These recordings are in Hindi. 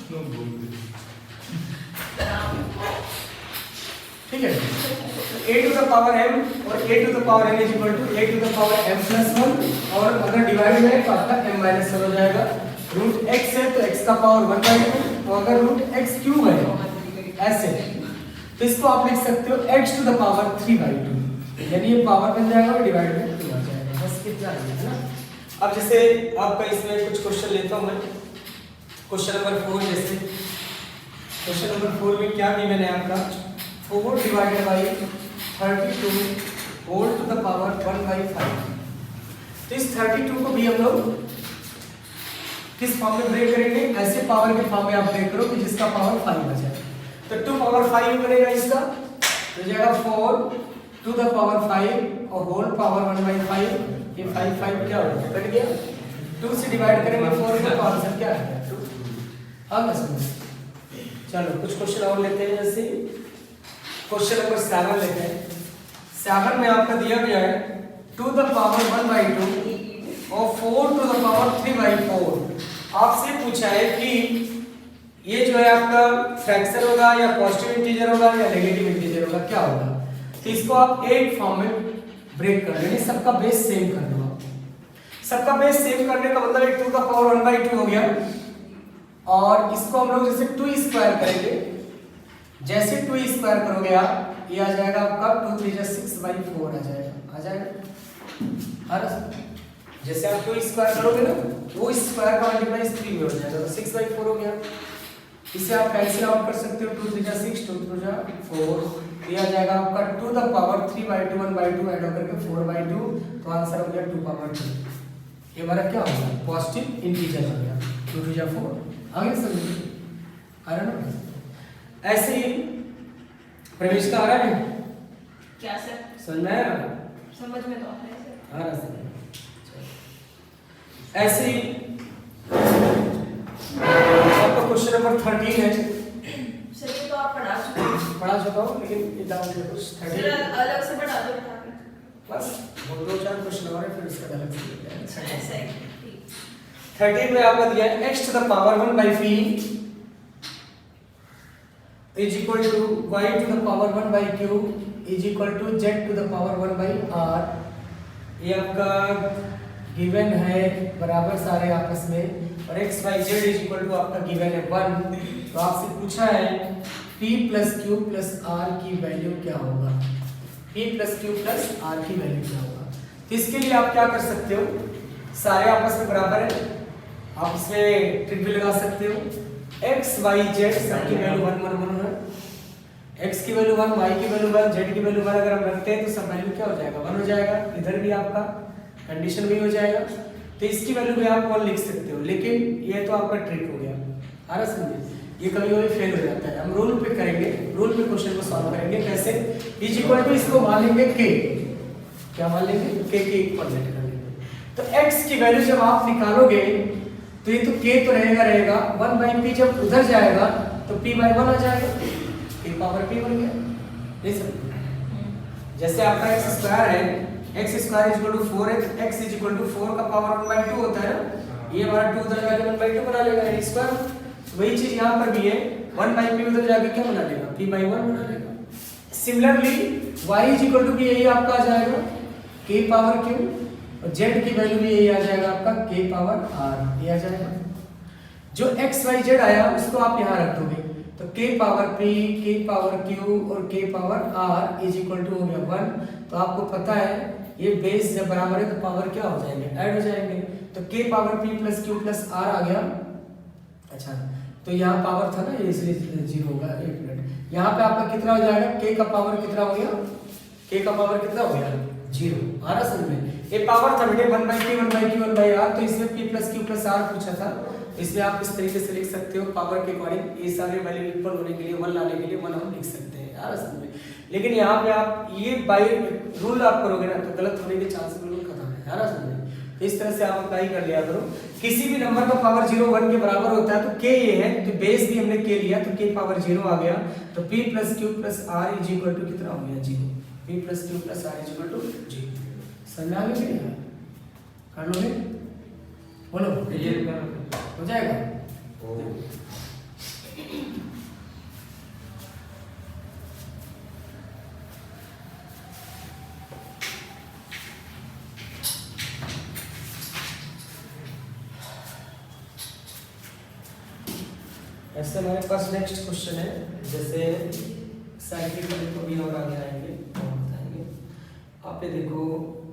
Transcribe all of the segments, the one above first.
ठीक है, a to the power m और a to the power n is equal to a to the power m plus 1 और अगर डिवाइड में तो आपका m माइनस 1 हो जाएगा। रूट x है तो x का पावर 1/2 और अगर रूट x क्यूब है ऐसे तो इसको आप लिख सकते हो x टू द पावर 3/2, यानी ये पावर बन जाएगा और डिवाइड में 2 आ जाएगा। बस कितना है ना। अब जैसे आपका इसमें कुछ क्वेश्चन लेता हूं मैं, क्वेश्चन नंबर 4 जैसे क्वेश्चन नंबर 4 में क्या गिवन है आपका 4 divided by 32 whole to the power 1/5। तो इस 32 को भी हम लोग किस फॉर्म में ब्रेक करेंगे, ऐसे पावर के फॉर्म में आप ब्रेक करो कि जिसका पावर 5 आ जाए। तो 2 पावर 5 बनेगा इसका, तो जाएगा 4 टू द पावर 5 और होल पावर 1/5। ये 5 क्या हो गया, कट गया। 2 से डिवाइड करेंगे 4 का आंसर क्या है 2। अब समझ, चलो कुछ क्वेश्चन और लेते हैं। जैसे क्वेश्चन नंबर 7 लेते हैं। 7 में आपका दिया गया है 2 द पावर 1/2 और 4 टू द पावर 3/4। आपसे पूछा है कि ये जो है आपका फ्रैक्शन होगा या पॉजिटिव इंटीजर होगा या नेगेटिव इंटीजर होगा, क्या होगा। तो इसको आप एक फॉर्म में ब्रेक कर लेंगे, सबका बेस सेम कर दो। सबका बेस सेम करने का मतलब 2 का पावर 1/2 हो गया और इसको हम लोग जैसे 2 स्क्वायर करेंगे, जैसे 2 स्क्वायर करोगे आप ये आ जाएगा आपका 2 3 6/4 आ जाएगा। जैसे आप 2 स्क्वायर करोगे ना, 2 स्क्वायर का मल्टीप्लाई 3 में हो जाएगा तो 6/4 हो गया। इसे आप कैंसिल आउट कर सकते हो, 2 3 6 2 2 4, ये आ जाएगा आपका 2 द पावर 3/2 1/2 ऐड होकर के 4/2, तो आंसर हो गया 2 पावर 2। ये हमारा क्या हो गया, पॉजिटिव इंटीजर हो गया। 2 2 4 आगे समझिए, आ रहा ना। ऐसे ही प्रवेश का आ रहा है क्या सर, समझ में आया, समझ में तो आ रहा है सर। आ रहा है। ऐसे ही आपका क्वेश्चन नंबर 13 है। सर ये तो आप पढ़ा चुका हूँ लेकिन ये डाउट है कुछ 13 सर अलग से पढ़ा दो उठा के। बस 2-4 क्वेश्चन और है फिर उसका अलग से ऐसा है। 13 में आपका दिया है x to the power 1/p is equal to y to the power 1/q is equal to z to the power 1/r। ये आपका गिवन है बराबर सारे आपस में और x y z is equal to आपका गिवन है 1। तो आपसे पूछा है p plus q plus r की वैल्यू क्या होगा, p plus q plus r की वैल्यू क्या होगा। तो इसके लिए आप क्या कर सकते हो, सारे आपस में बराबर है, आप इसमें ट्रिक भी लगा सकते हो। x y z सबकी वैल्यू 1 1 1 है, x की वैल्यू 1 y की वैल्यू 1 z की वैल्यू 1 अगर हम रखते हैं तो सब वैल्यू क्या हो जाएगा 1 हो जाएगा। इधर भी आपका कंडीशन भी हो जाएगा, तो इसकी वैल्यू भी आप 1 लिख सकते हो। लेकिन ये तो आपका ट्रिक हो गया, आ रहा समझे। ये कभी कभी फेल हो जाता है, हम रूल पे करेंगे, रूल पे क्वेश्चन को सॉल्व करेंगे कैसे। इज इक्वल टू इसको मान लेंगे k, क्या मान लेंगे k के इक्वल लेट कर लेंगे। तो x की वैल्यू जब आप निकालोगे तो ये तो k तो रहेगा 1/p, जब उधर जाएगा तो p/1 आ जाएगा, k पावर p बन गया। ये सब जैसे आपका x स्क्वायर है, x square is equal to 4 है, x इज इक्वल टू 4 का पावर 1/2 होता है ना, ये हमारा 2 उधर जाके 1/2 बना लेगा यानी स्क्वायर। वही चीज यहाँ पर भी है, 1/p उधर जाके क्या बना लेगा p/1 बना लेगा। Similarly y is equal to भी यही आपका आ जाएगा k पावर q और z की वैल्यू भी यही आ जाएगा आपका k पावर r, ये आ जाएगा। जो x y z आया उसको आप यहाँ रख दोगे तो k power p k power q और k power r is equal to हो गया 1। तो आपको पता है ये बेस जब बराबर है तो पावर क्या हो जाएंगे, ऐड हो जाएंगे। तो k power p plus q plus r आ गया। अच्छा तो यहाँ पावर था ना, ये इसलिए 0 होगा। 1 मिनट, यहाँ पे आपका कितना हो जाएगा, k का पावर कितना हो गया, k का पावर कितना हो गया 0। आ रहा समझ में। ये पावर था बेटे 1/p 1/q 1/r, तो इसमें p plus q plus r पूछा था, इसमें आप इस तरीके से लिख सकते हो पावर के अकॉर्डिंग। ये सारे वैल्यू इक्वल होने के लिए 1 लाने के लिए 1 हम लिख सकते हैं, आ रहा समझ में। लेकिन यहाँ पे आप ये बाय रूल आप करोगे ना तो गलत होने के चांस बिल्कुल खत्म है, आ रहा समझ में। इस तरह से आप अप्लाई कर लिया करो। किसी भी नंबर का पावर 0 1 के बराबर होता है तो k ये है, तो बेस भी हमने k लिया तो k पावर 0 आ गया। तो p plus q plus r is equal to कितना हो गया 0, p plus q plus r is equal to 0। समझ आ गया क्या, कर लोगे, बोलो हो जाएगा। ऐसे हमारे पास नेक्स्ट क्वेश्चन है, जैसे साइंटिफिकली को भी और आगे आएंगे और बताएंगे। आप ये देखो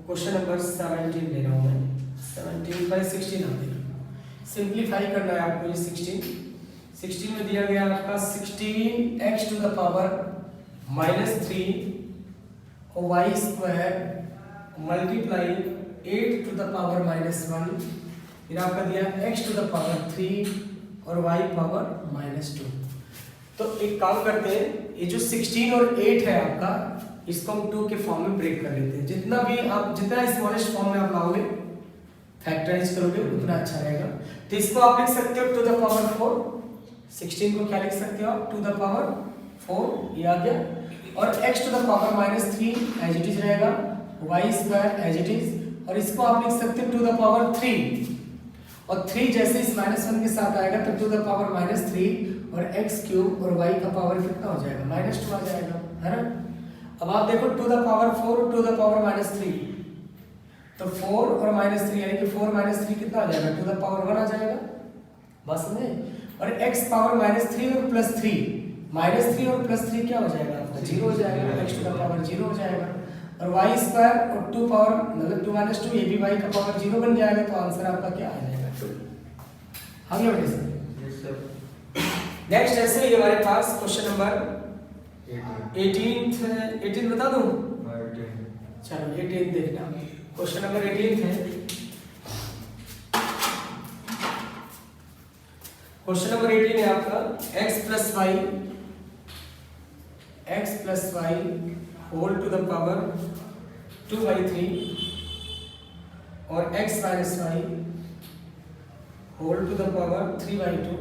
क्वेश्चन नंबर 17 ले रहा हूँ मैं, 17 बाई 16 आप देखो, सिंप्लीफाई करना है आपको। ये 16 में दिया गया आपका 16x टू द पावर -3 और y square multiply 8 to the power -1, फिर आपका दिया x टू द पावर 3 और y पावर -2। तो एक काम करते हैं, ये जो 16 और 8 है आपका, इसको हम 2 के फॉर्म में ब्रेक कर लेते हैं। जितना स्मॉलेस्ट फॉर्म में आप लाओगे, फैक्टराइज करोगे, उतना अच्छा रहेगा। तो इसको आप लिख सकते हो टू द पावर 4, 16 को क्या लिख सकते हो आप, टू द पावर 4, ये आ गया। और x to the power -3 as it is रहेगा, y square as it is, और इसको आप लिख सकते हो टू द पावर 3, और 3 जैसे इस -1 के साथ आएगा तो टू द पावर -3 और x क्यूब और y का पावर कितना हो जाएगा, -2 आ जाएगा, है ना। अब आप देखो to the power 4 to the power -3, तो 4 और -3 यानी कि 4 -3 कितना आ जाएगा, टू द पावर 1 आ जाएगा, बस में। और x पावर -3 और +3, -3 और +3 क्या हो जाएगा आपका, 0 हो जाएगा, x टू द पावर 0 हो जाएगा। और y स्क्वायर और 2 पावर मतलब 2 - 2 ये भी y का पावर 0 बन जाएगा, तो आंसर आपका क्या आ जाएगा, 2। आगे बढ़े सर। नेक्स्ट ऐसे ही हमारे पास क्वेश्चन नंबर 18 बता दूं, चलो 18 देखना। क्वेश्चन नंबर 18 है, क्वेश्चन नंबर 18 है आपका x plus y whole to the power 2/3 और x minus y whole to the power 3/2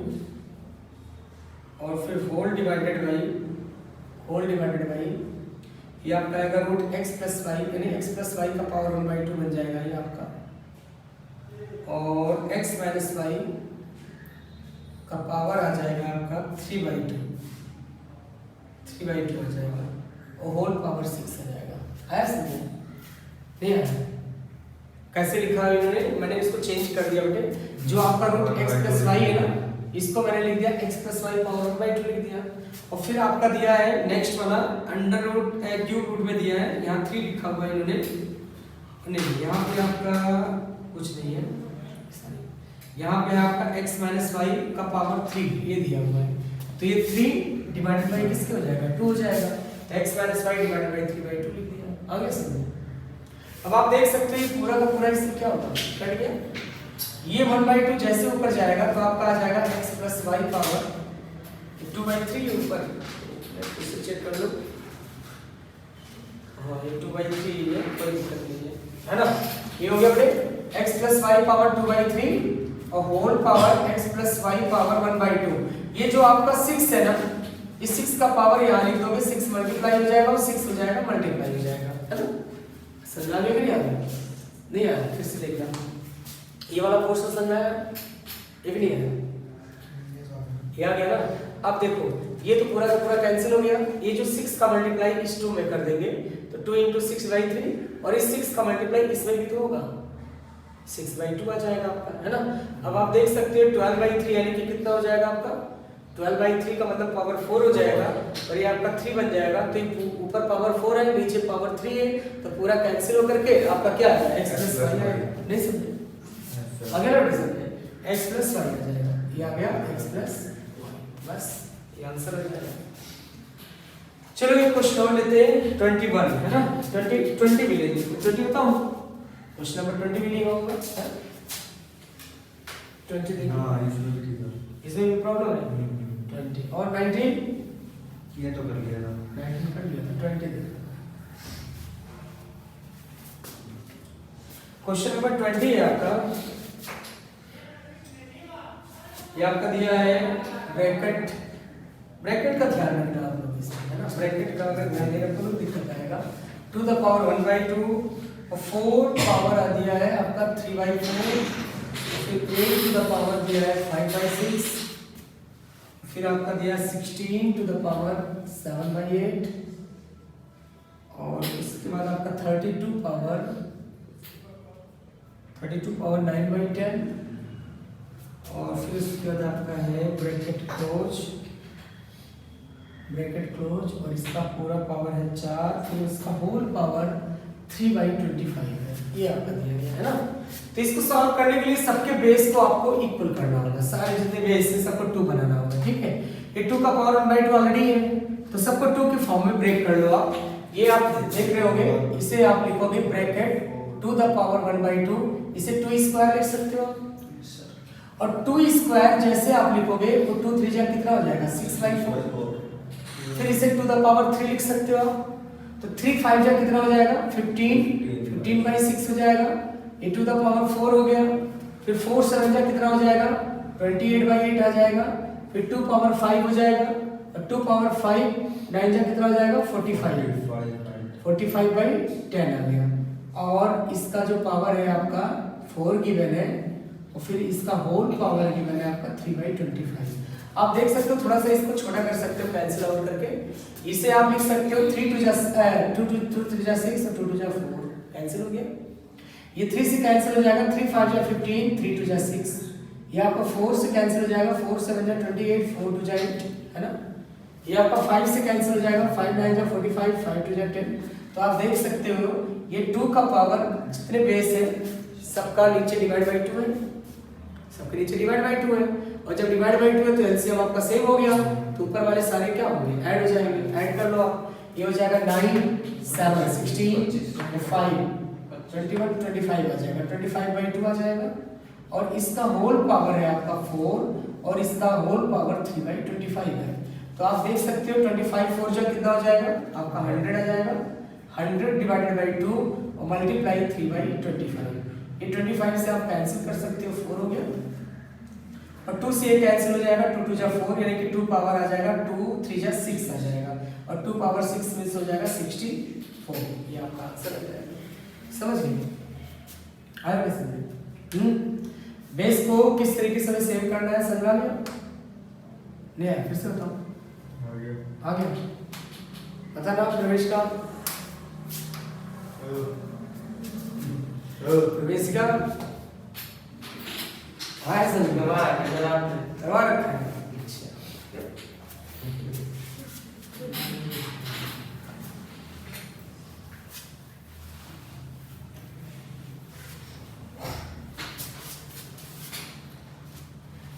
और फिर होल डिवाइडेड बाई ये आपका आएगा रूट x प्लस वाई, यानी x प्लस वाई का पावर 1/2 बन जाएगा ये आपका, और x माइनस वाई का पावर आ जाएगा आपका 3/2 आ जाएगा, और होल पावर 6 आ जाएगा। आया समझ नहीं आया? कैसे लिखा है इन्होंने, मैंने इसको चेंज कर दिया बेटे, जो आपका रूट x प्लस वाई है ना, इसको मैंने लिख दिया x प्लस वाई पावर 1/2 लिख दिया। और फिर आपका दिया है नेक्स्ट वाला अंडर रूट क्यूब रूट में दिया है, यहाँ 3 लिखा हुआ है इन्होंने, नहीं यहाँ पे आपका कुछ नहीं है, यहाँ पे आपका x माइनस वाई का पावर 3 ये दिया हुआ है, तो ये 3 डिवाइडेड बाई किसके हो जाएगा, 2 हो जाएगा, x minus y divided by 3/2 लिख दिया। आगे समझ। अब आप देख सकते हैं पूरा का पूरा इससे क्या होता है, कट गया। ये 1/2 जैसे ऊपर जाएगा तो आपका आ जाएगा x प्लस वाई पावर 2/3 ऊपर, इसे चेक कर लो, हाँ ये 2/3 है, कोई दिक्कत नहीं है ना। ये हो गया बेटे x प्लस वाई पावर 2/3 और whole power x plus y power 1/2। ये जो आपका 6 है ना, इस 6 का पावर यहाँ लिख दोगे, 6 मल्टीप्लाई हो जाएगा और 6 हो जाएगा मल्टीप्लाई हो जाएगा, है ना। समझ आ गया कि नहीं आ गया? नहीं आया, फिर से देखना, ये वाला पोर्शन समझ आया, ये भी नहीं आया, ये आ गया ना। अब देखो ये तो पूरा का पूरा कैंसिल हो गया, ये जो 6 का मल्टीप्लाई इस 2 में कर देंगे तो 2 × 6/3, और इस 6 का मल्टीप्लाई इसमें भी तो होगा, 6/2 आ जाएगा आपका, है ना। अब आप देख सकते हो 12/3 यानी कि कितना हो जाएगा आपका, 12/3 का मतलब पावर 4 हो जाएगा, और ये आपका 3 बन जाएगा, तो ऊपर पावर 4 है, नीचे पावर 3 है, तो पूरा कैंसिल होकर के आपका क्या आएगा, x प्लस वाई आएगा। नहीं समझे? अगर आप समझे x प्लस वाई आ जाएगा, ये आ गया x प्लस वाई, बस ये आंसर हो जाएगा। चलो एक क्वेश्चन और लेते हैं 21, है ना, 20 भी ले लीजिए, 20 बताऊं, क्वेश्चन नंबर 20 भी नहीं होगा, 20 देखिए, हां इसमें भी प्रॉब्लम है। 20 और 19 ये तो कर लिया था, 19 कर लिया था, 20 देखो। क्वेश्चन नंबर 20 है आपका, ये आपका दिया है ब्रैकेट का ध्यान रखना आप लोग इसमें, है ना। ब्रैकेट का अगर ध्यान नहीं रखोगे तो दिक्कत आएगा। टू द पावर 1/2 और 4 पावर आ दिया है आपका 3/4, फिर 8 टू द पावर दिया है 5/6, फिर आपका दिया 16 टू द पावर 7/8, और इसके बाद आपका 32 पावर 9/10, और फिर उसके बाद आपका है ब्रैकेट क्लोज और इसका पूरा पावर है 4, फिर इसका होल पावर 3/25 है। ये आपका दिया गया है ना। तो इसको सॉल्व करने के लिए सबके बेस को आपको इक्वल करना होगा, सारे जितने बेस है सबको 2 बनाना होगा, ठीक है। ये 2 का पावर 1/2 ऑलरेडी है, तो सबको 2 के फॉर्म में ब्रेक कर लो आप। ये आप देख रहे होगे, इसे आप लिखोगे ब्रैकेट 2 द पावर 1/2, इसे 2 स्क्वायर लिख सकते हो। और 2 स्क्वायर जैसे आप लिखोगे तो 2 3 जा कितना हो जाएगा 6/4। फिर इसे 2 द पावर 3 लिख सकते हो, तो 3 5 जा कितना हो जाएगा 15/6 हो जाएगा। ये 2 द पावर 4 हो गया। फिर 4 7 जा कितना हो जाएगा 28/8 आ जाएगा। फिर 2 पावर 5 हो जाएगा, और 2 पावर 5 9 जा कितना हो जाएगा 45/10 आ गया। और इसका जो पावर है आपका 4 गिवन है, और फिर इसका होल पावर गिवन है आपका 3/25। आप देख सकते हो, थोड़ा सा इसको छोटा कर सकते हो पेंसिल आउट करके। इसे आप लिख सकते हो 3 2 जा 6 और 2 2 जा 4 कैंसिल हो गया। ये 3 से कैंसिल हो जाएगा, 3 5 जा 15, 3 2 जा 6। ये आपका 4 से कैंसिल हो जाएगा, 4 7 जा 28, 4 2 जा 8, है ना। ये आपका 5 से कैंसिल हो जाएगा, 5 9 जा 45, 5 2 जा 10। तो आप देख सकते हो ये 2 का पावर जितने बेस है सबका नीचे डिवाइड बाय 2 है, सबके नीचे डिवाइड बाय 2 है। और जब डिवाइड बाय 2 है तो एलसीएम आपका सेम हो गया, तो ऊपर वाले सारे क्या होंगे ऐड हो जाएंगे। ऐड कर लो आप, ये हो जाएगा 9 7 16 5 21 25 आ जाएगा, 25/2 आ जाएगा। और इसका होल पावर है आपका 4, और इसका होल पावर 3/25 है। तो आप देख सकते हो 25 4 जा कितना हो जाएगा आपका 100 आ जाएगा। 100 डिवाइडेड बाय 2 और मल्टीप्लाई 3/25। ये 25 से आप कैंसिल कर सकते हो, 4 हो गया। और 2 से ये कैंसिल हो जाएगा, 2 2 जा 4, यानी कि 2 पावर आ जाएगा 2 3 जा 6 आ जाएगा, और 2 पावर 6 मिस हो जाएगा 64। ये आपका आंसर आ जाएगा। समझ गए? आया कैसे? बेस को किस तरीके से सेव करना है समझा लिया? नहीं आया, फिर से बताओ। आ गया पता ना प्रवेश का प्रवेशिका हाँ समझ करवा रखा है।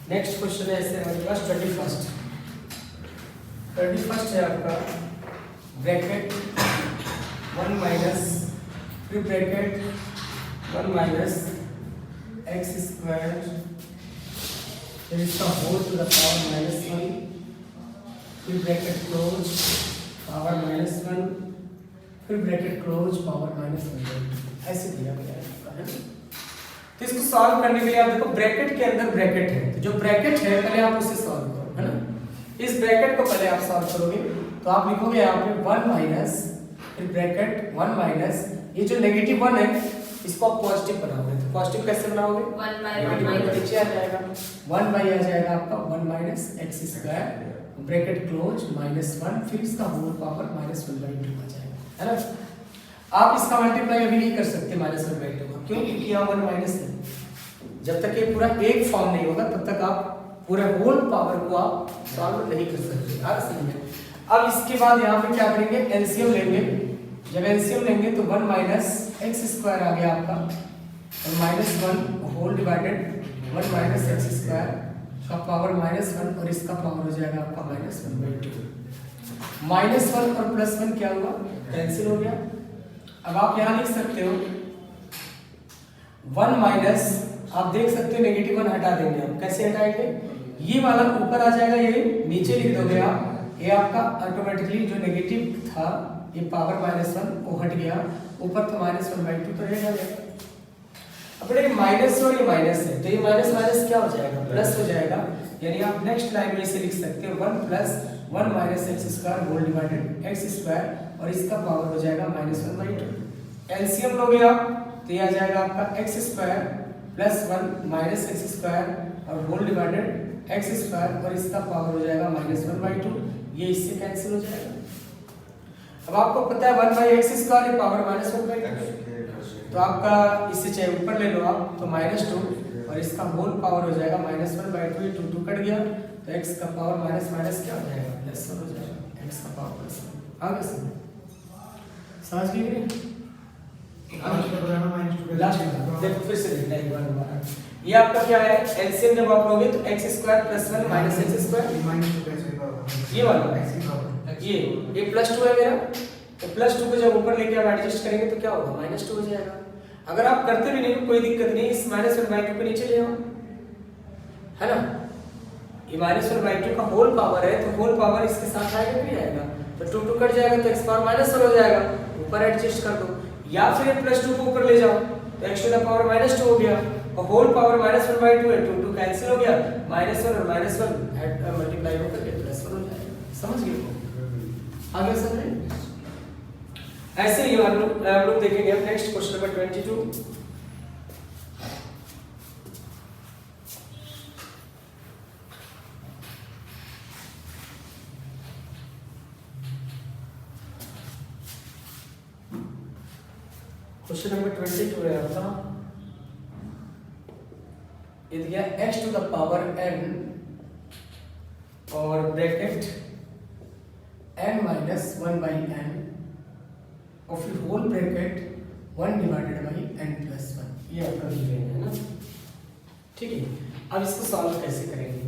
नेक्स्ट क्वेश्चन है ऐसे हमारे पास 31st है आपका ब्रैकेट 1 माइनस फिर ब्रैकेट 1 माइनस एक्स स्क्वायर फिर इसका होल टू द पावर -1 फिर ब्रैकेट क्लोज पावर -1 फिर ब्रैकेट क्लोज पावर -1 ऐसे दिया गया है आपका, है ना। तो इसको सॉल्व करने के लिए आप देखो ब्रैकेट के अंदर ब्रैकेट है, तो जो ब्रैकेट है पहले आप उसे सॉल्व करो, है ना। इस ब्रैकेट को पहले आप सॉल्व करोगे तो आप लिखोगे यहाँ पे 1 माइनस फिर ब्रैकेट 1 माइनस ये जो नेगेटिव 1 है इसको आप पॉजिटिव बनाओगे। तो पॉजिटिव कैसे बनाओगे 1 by नीचे आ जाएगा 1 बाई आ जाएगा आपका 1 minus x square bracket close -1 फिर इसका होल पावर -1/2 आ जाएगा, है ना। आप इसका मल्टीप्लाई अभी नहीं कर सकते -1/2 का, क्यों? क्योंकि यहाँ 1 माइनस है। जब तक ये पूरा एक फॉर्म नहीं होगा तब तक आप पूरे होल पावर को आप सॉल्व नहीं कर सकते। आप समझे? अब इसके बाद यहाँ पे क्या करेंगे एलसीएम लेंगे। जब एलसीएम लेंगे तो 1 माइनस एक्स स्क्वायर आ गया आपका और -1 whole divided 1 minus x square का पावर -1 और इसका पावर हो जाएगा आपका -1/2। -1 और +1 क्या हुआ कैंसिल हो गया। अब आप यहाँ लिख सकते हो 1 माइनस आप देख सकते हो नेगेटिव 1 हटा देंगे हम। कैसे हटाएंगे? ये वाला ऊपर आ जाएगा, ये नीचे लिख दोगे आप। ये आपका ऑटोमेटिकली जो नेगेटिव था ये पावर -1 वो हट गया, ऊपर तो -1/2 तो रहेगा। अब ये माइनस और ये माइनस है तो ये माइनस माइनस क्या हो जाएगा प्लस हो जाएगा। यानी आप नेक्स्ट लाइन में इसे लिख सकते हो 1 + 1 minus x square whole divided x square और इसका पावर हो जाएगा -1/2। एलसीएम लोगे आप तो ये आ जाएगा आपका x square +1 minus x square और होल डिवाइडेड एक्स स्क्वायर और इसका पावर हो जाएगा -1/2। ये इससे कैंसिल हो जाएगा। अब आपको पता है 1/x स्क्वायर पावर -1/2 तो आपका इससे चाहे ऊपर ले लो आप तो -2 और और इसका होल पावर हो जाएगा -1/2, ये 2 कट गया तो x का पावर माइनस माइनस क्या हो जाएगा +1 हो जाएगा, x का पावर +1 आ गया समझ गए कि नहीं? लास्ट में देखो फिर से देखना एक बार दोबारा, ये आपका क्या है एलसीएम जब आप लोगे तो x² + 1 - x², ये वाला ये +2 है मेरा, तो +2 को जब ऊपर लेके आप एडजस्ट करेंगे तो क्या होगा -2 हो जाएगा। अगर आप करते भी नहीं हो कोई दिक्कत नहीं, इस -1/2 को नीचे ले आओ, है ना, ये -1/2 का होल पावर है तो होल पावर इसके साथ आएगा भी आएगा, तो 2 कट जाएगा तो x पावर -1 हो जाएगा, ऊपर एडजस्ट कर दो, या फिर +2 को ऊपर ले जाओ तो x टू द पावर -2 हो गया और होल पावर -1/2 है, 2 कैंसिल हो गया, -1 और -1 मल्टीप्लाई होकर के +1 हो जाएगा। समझ गए? आगे समझे? ऐसे ही हम लोग देखेंगे अब next question number 22। Question number 22 है आपका, ये दिया x to the power n और ब्रैकेट n - 1/n और फिर whole bracket 1 divided by n + 1, ये आपका दिया है ना। ठीक है, अब इसको सॉल्व कैसे करेंगे?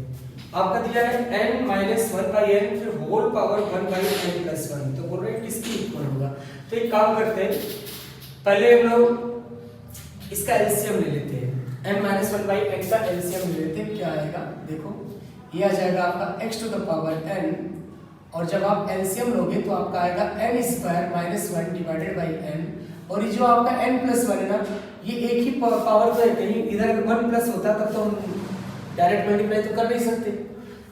आपका दिया है n - 1/n फिर होल पावर 1/n + 1, तो बोल रहे हैं किसकी इक्वल होगा, तो एक काम करते हैं पहले हम लोग इसका एलसीएम ले लेते हैं, n - 1/n का एलसीएम ले लेते हैं, क्या आएगा देखो, ये आ जाएगा आपका x to the power n और जब आप एलसीएम लोगे तो आपका आएगा n² - 1 डिवाइडेड बाई n, और ये जो आपका n + 1 है ना, ये एक ही पावर तो है, कहीं इधर 1+ होता तब तो हम डायरेक्ट मल्टीप्लाई तो कर नहीं सकते,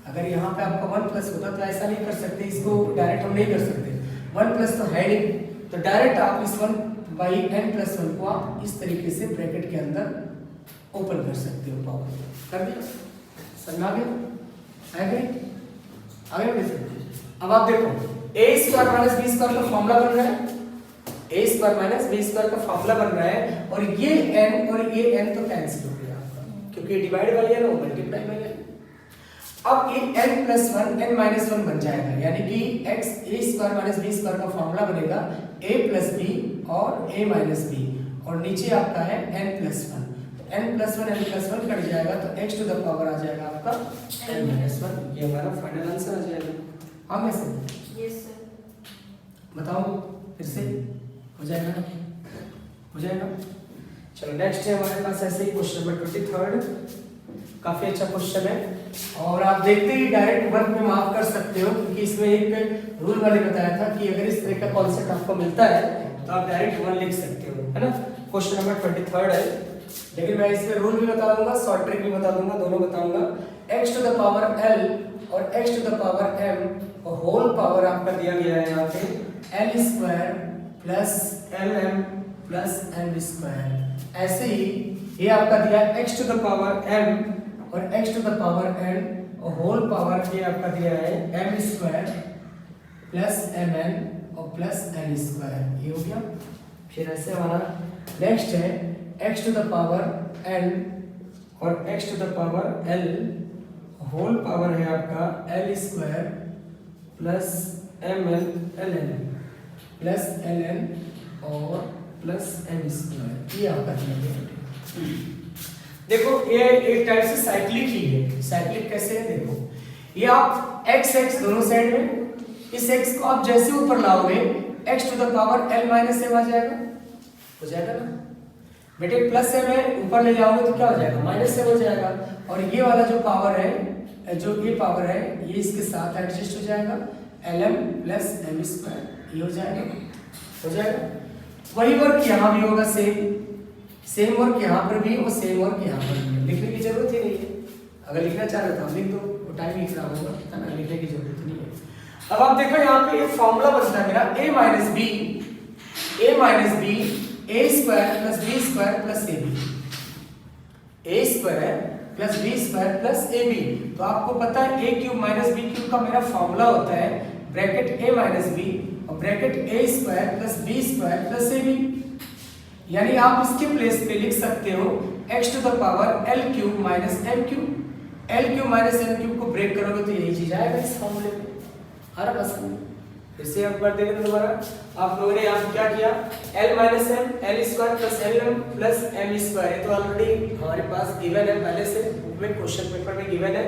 अगर यहाँ पे आपका 1+ होता तो ऐसा नहीं कर सकते, इसको डायरेक्ट हम नहीं कर सकते, 1+ तो है नहीं, तो डायरेक्ट आप इस 1/n + 1 को आप इस तरीके से ब्रैकेट के अंदर ओपन कर सकते हो, पावर कर दिया, समझ आ गया? आगे बढ़े। अब आप देखो a² - b² का फॉर्मूला बन रहा है, a² - b² का फॉर्मूला बन रहा है, और ये n और ये n तो कैंसिल हो गया आपका, क्योंकि डिवाइड बाई है ना, मल्टीप्लाई बाई है। अब ये n + 1 n - 1 बन जाएगा, यानी कि x a² - b² का फॉर्मूला बनेगा a + b और a - b, और नीचे आपका है n + 1, n + 1 n + 1 कट जाएगा तो x टू द पावर आ जाएगा आपका n - 1, ये हमारा फाइनल आंसर आ जाएगा। आगे से यस सर। बताओ फिर से हो जाएगा ना, हो जाएगा। चलो नेक्स्ट है हमारे पास ऐसे ही क्वेश्चन नंबर 23, काफी अच्छा क्वेश्चन है, और आप देखते ही डायरेक्ट वर्क में माफ कर सकते हो, क्योंकि इसमें एक रूल मैंने बताया था कि अगर इस तरह का कॉन्सेप्ट आपको मिलता है तो आप डायरेक्ट 1 लिख सकते हो, है ना। क्वेश्चन नंबर 23 है, लेकिन मैं इसमें रूल भी बता दूंगा, शॉर्ट ट्रिक भी बता दूंगा, दोनों बताऊंगा। x to the power l और x to the power m और होल पावर आपका दिया गया है यहाँ पे l² + lm + m²। ऐसे ही ये आपका दिया है x to the power m और x to the power n और होल पावर ये आपका दिया है m² + mn और +n², ये हो गया। फिर ऐसे हमारा नेक्स्ट है x to the power n और x to the power l, whole power है आपका l² + ml ln +ln और +m², ये आपका दिया गया। देखो ये एक टाइप से साइक्लिक ही है। साइक्लिक कैसे है देखो, ये आप x दोनों साइड में, इस x को आप जैसे ऊपर लाओगे x to the power l - m आ जाएगा, हो जाएगा ना बेटे, +m है ऊपर ले जाओगे तो क्या हो जाएगा -m हो जाएगा, और ये वाला जो पावर है, जो ये पावर है ये इसके साथ एडजस्ट हो जाएगा, lm + m², ये हो जाएगा, हो जाएगा। वही वर्क यहाँ भी होगा, सेम वर्क यहाँ पर भी और सेम वर्क यहाँ पर भी, लिखने की जरूरत ही नहीं है, अगर लिखना चाह रहे तो हम लिख दो, वो टाइम ही खराब होगा, है ना, लिखने की जरूरत नहीं है। अब आप देखो यहाँ पे ये फॉर्मूला बनता है मेरा a - b a² + b² + ab, a² + b² + ab, तो आपको पता है a³ - b³ का मेरा फॉर्मूला होता है ब्रैकेट a - b और ब्रैकेट a² + b² + ab, यानी आप इसके प्लेस पे लिख सकते हो x to the power l cube minus m cube. L cube minus m cube को ब्रेक करोगे तो यही चीज आएगा इस फॉर्मूले में। आ रहा पसंद? इसे एक बार देखें दोबारा। आप लोगों ने यहाँ पे क्या किया, l minus m l square plus l m plus m square, ये तो ऑलरेडी हमारे पास गिवन है, पहले से बुक में क्वेश्चन पेपर में गिवन है।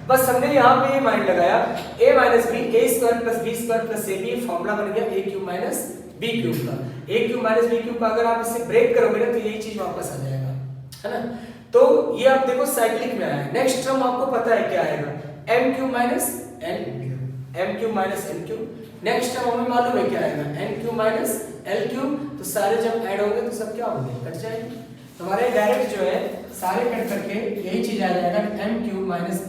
बस हमने यहाँ पे ये माइंड लगाया a minus b a square plus b square plus a b, formula बन गया a cube minus b cube का। a cube minus b cube का अगर आप इसे ब्रेक करोगे ना तो यही चीज वापस आ जाएगा, है ना। तो ये आप देखो साइक्लिक में आया है। नेक्स्ट टर्म आपको पता है क्या आएगा, m cube minus L m cube minus L cube. Next term हमें मालूम है क्या आएगा, n cube minus L cube. तो सारे जब ऐड होंगे तो सब क्या होंगे, कट जाएंगे। हमारे डायरेक्ट जो है सारे कट करके यही चीज आ जाएगा, m cube minus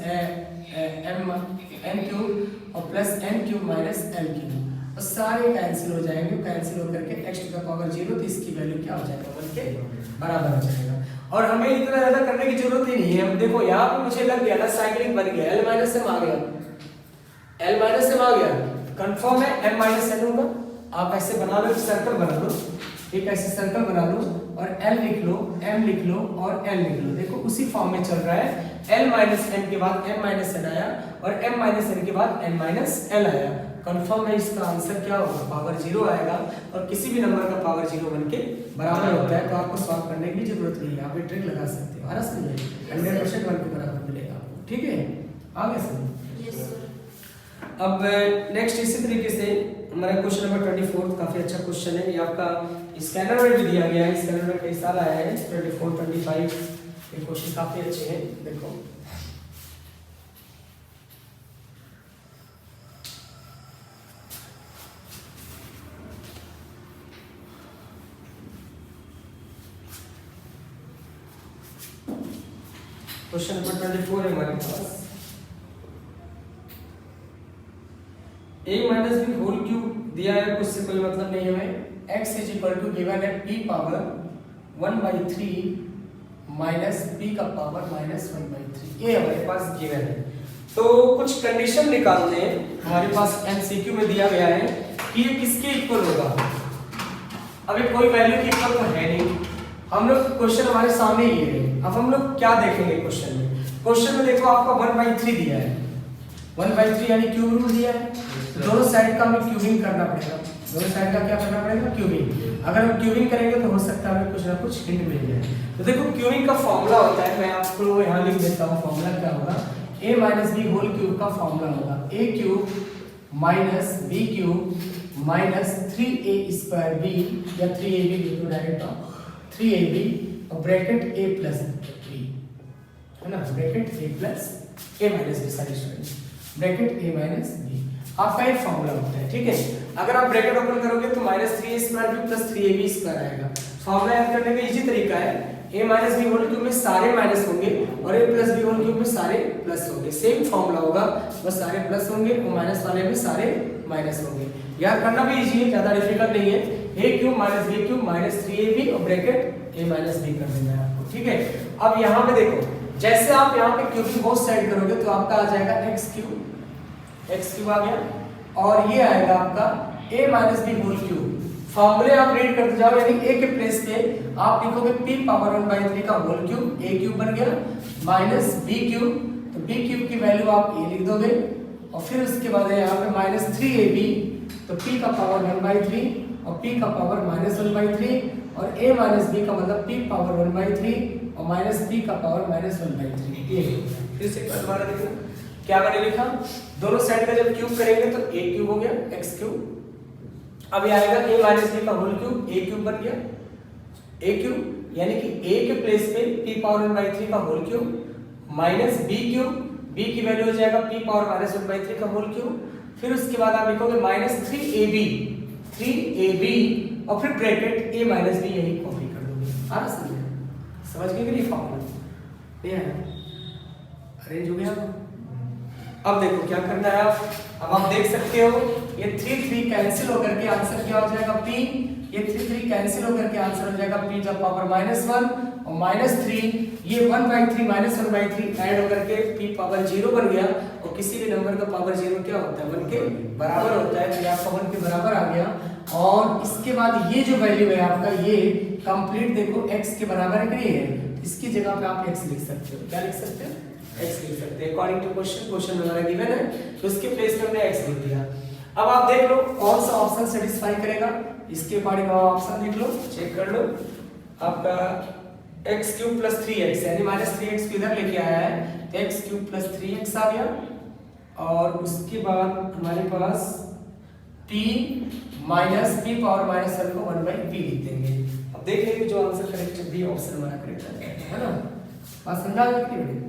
n cube और plus n cube minus l cube, और सारे कैंसिल हो जाएंगे। कैंसिल होकर के x टू द पावर 0, तो इसकी वैल्यू क्या हो जाएगा, 1 के बराबर हो जाएगा। और हमें इतना ज्यादा करने की जरूरत ही नहीं है। हम देखो यहाँ पे मुझे लग गया ना, साइक्लिक बन गया, l माइनस m आ गया, l माइनस m आ गया, कंफर्म है m माइनस n होगा। आप ऐसे बना लो, सर्कल बना लो, एक ऐसे सर्कल बना लो और l लिख लो, m लिख लो और l लिख लो। देखो उसी फॉर्म में चल रहा है, l माइनस m के बाद m माइनस n आया और m माइनस n के बाद n माइनस l आया। कंफर्म है, इसका आंसर क्या होगा, पावर 0 आएगा। और किसी भी नंबर का पावर 0 बन के बराबर होता है, तो आपको सॉल्व करने की जरूरत नहीं है, आप ये ट्रिक लगा सकते हो। आ रहा समझ, 100% 1 के बराबर मिलेगा आपको, ठीक है। आ गया समझ? Yes sir. अब नेक्स्ट इसी तरीके से हमारा क्वेश्चन नंबर 24 काफी अच्छा क्वेश्चन है। ये आपका स्कैनर में भी दिया गया है, स्कैनर में कई साल आया है, 24 25 ये क्वेश्चन काफी अच्छे हैं। देखो क्वेश्चन नंबर 24 है हमारे पास, a minus b whole cube दिया है, कुछ से कोई मतलब नहीं है हमें। x is equal to given है p पावर 1/3 माइनस p का पावर माइनस 1/3, ये हमारे पास गिवन है। तो कुछ कंडीशन निकालते हैं, हमारे पास एमसीक्यू में दिया गया है कि ये किसके इक्वल होगा। अभी कोई वैल्यू के इक्वल तो है नहीं, हम लोग क्वेश्चन हमारे सामने ही है। अब हम लोग क्या देखेंगे क्वेश्चन में, क्वेश्चन में देखो आपका 1/3 दिया है, 1/3 यानी क्यूब रूट दिया है। दोनों साइड का हमें क्यूबिंग करना पड़ेगा, दोनों साइड का क्या करना पड़ेगा, क्यूबिंग। अगर हम क्यूबिंग करेंगे तो हो सकता है हमें कुछ ना कुछ हिंट मिल जाए। तो देखो क्यूबिंग का फॉर्मूला होता है, मैं आपको यहाँ लिख देता हूँ, फॉर्मूला क्या होगा, a minus b whole cube का फॉर्मूला होगा a cube minus b cube minus 3a square b या 3ab लिख दो डायरेक्ट, 3ab और ब्रैकेट a प्लस 3, है ना, bracket a plus a minus b, सारी students bracket a minus b आपका एक फॉर्मूला होता है, ठीक है। अगर आप ब्रैकेट ओपन करोगे तो minus 3a square b plus 3ab square आएगा। फॉर्मूला याद करने का इजी तरीका है, a minus b whole cube में सारे माइनस होंगे और a plus b whole cube में सारे प्लस होंगे। सेम फॉर्मूला होगा, बस सारे प्लस होंगे और माइनस वाले में सारे माइनस होंगे। याद करना भी इजी है, ज्यादा डिफिकल्ट नहीं है। a cube minus b cube minus 3ab और ब्रैकेट a माइनस b कर देना है आपको, ठीक है। अब यहाँ पे देखो, जैसे आप यहाँ पे क्यूबिंग बोथ साइड करोगे तो आपका आ जाएगा x क्यूब आ गया और ये आएगा आपका a minus b whole cube. फॉर्मूले आप रीड करते जाओ, यानी a के प्लेस पे आप लिखोगे p पावर 1/3 का होल क्यूब, a क्यूब बन गया माइनस b क्यूब, तो b क्यूब की वैल्यू आप a लिख दोगे और फिर उसके बाद है यहाँ पे माइनस 3ab, तो p का पावर 1/3 और p का पावर माइनस 1/3 और a माइनस b का मतलब p पावर 1/3 और माइनस p का पावर माइनस 1/3। ये फिर से दोबारा देखो क्या मैंने लिखा, दोनों साइड का जब क्यूब करेंगे तो a क्यूब हो गया x क्यूब। अब ये आएगा a माइनस b का होल क्यूब, a क्यूब बन गया a क्यूब, यानी कि a के प्लेस पे p पावर 1/3 का whole cube minus b cube, b की वैल्यू हो जाएगा p पावर माइनस 1/3 का होल क्यूब। फिर उसके बाद आप लिखोगे माइनस 3ab और फिर ब्रैकेट a माइनस b, यही कॉपी कर दोगे। आ रहा समझ गए कि नहीं फॉर्मूला, ये है अरेंज हो गया। अब देखो क्या करना है, अब आप देख सकते हो ये 3 कैंसिल होकर के आंसर क्या हो जाएगा p, ये 3 कैंसिल होकर के आंसर हो जाएगा p जब पावर -1 और -3, ये 1/3 माइनस 1/3 ऐड होकर के p पावर 0 बन गया। और किसी भी नंबर का पावर 0 क्या होता है, 1 के बराबर होता है, तो आपका 1 के बराबर आ गया। और इसके बाद ये जो वैल्यू है आपका, ये कंप्लीट देखो x के बराबर है कि नहीं है, इसकी जगह पे आप x लिख सकते हो। क्या लिख सकते हो? x लिख सकते हैं अकॉर्डिंग टू क्वेश्चन में हमारा गिवन है, तो उसके प्लेस पे हमने x लिख दिया। अब आप देख लो कौन सा ऑप्शन सेटिस्फाई करेगा, इसके अकॉर्डिंग आप ऑप्शन देख लो, चेक कर लो। आपका x क्यूब प्लस 3x यानी माइनस 3x को इधर लेके आया है, तो x क्यूब प्लस 3x आ गया, और उसके बाद हमारे पास p minus p power minus l को 1/p लिख देंगे। अब देख लेंगे जो आंसर करेक्ट बी ऑप्शन हमारा करेक्ट है ना। बात समझा गया कि नहीं?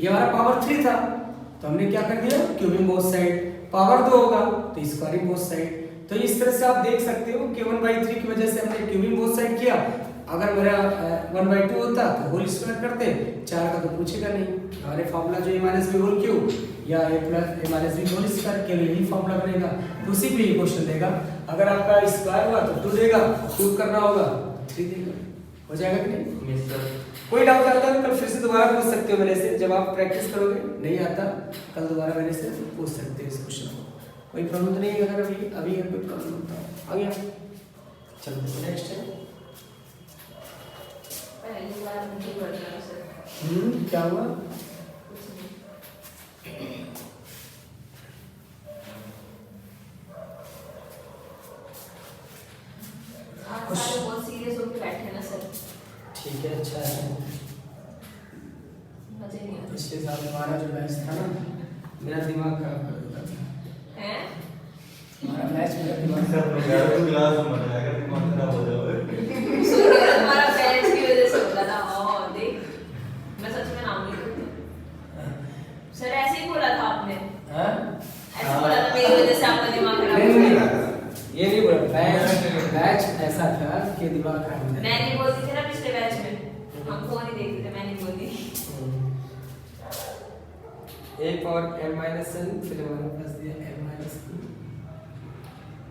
ये हमारा पावर 3 था, तो हमने क्या कर दिया, क्यूबिंग बोथ साइड। पावर 2 होगा तो स्क्वायरिंग बोथ साइड। तो इस तरह से आप देख सकते हो कि 1/3 की वजह से हमने क्यूबिंग बोथ साइड किया। अगर मेरा 1/2 होता तो होल स्क्वायर करते, 4 का तो पूछेगा नहीं। हमारे फॉर्मूला जो a minus b whole cube या a plus a minus b whole square के लिए ही फॉर्मूला बनेगा, तो उसी पे ही क्वेश्चन देगा। अगर आपका स्क्वायर हुआ तो 2 देगा, क्यूब करना होगा 3 देगा। हो जाएगा कि नहीं? Yes sir. कोई डाउट आता है कल फिर से दोबारा पूछ सकते हो मेरे से, जब आप प्रैक्टिस करोगे। नहीं आता कल दोबारा मेरे से पूछ सकते हो इस क्वेश्चन को, कोई प्रॉब्लम तो नहीं है। अगर अभी कोई प्रॉब्लम होता है आ गया, चलो नेक्स्ट है। पहली बार मुझे पढ़ रहा सर। क्या हुआ? कुछ नहीं। आप सारे बहुत सीरियस होके बैठे ना सर। ठीक है, अच्छा है। मजे नहीं आते पिछले साल हमारा जो मैच था ना, मेरा दिमाग खराब कर देता था। हैं? हमारा मैच मेरा दिमाग सर मैं यार क्लास में मत आकर दिमाग खराब हो जाए। सुनिए हमारा पेरेंट्स की वजह से होता ना। और देख मैं सच में नाम नहीं लेती सर, ऐसे ही बोला था आपने। हाँ? ऐसे बोला था मेरी वजह से आपका दिमाग खराब नहीं हो नहीं गया। ये नहीं बोला, मैच ऐसा था कि दिमाग खराब हो मैं जाए। नहीं बोलती थी ना पिछले बैच में, हम फोन ही देखते थे, मैं नहीं बोलती। a power m minus n, फिर हमारे पास दिया m minus p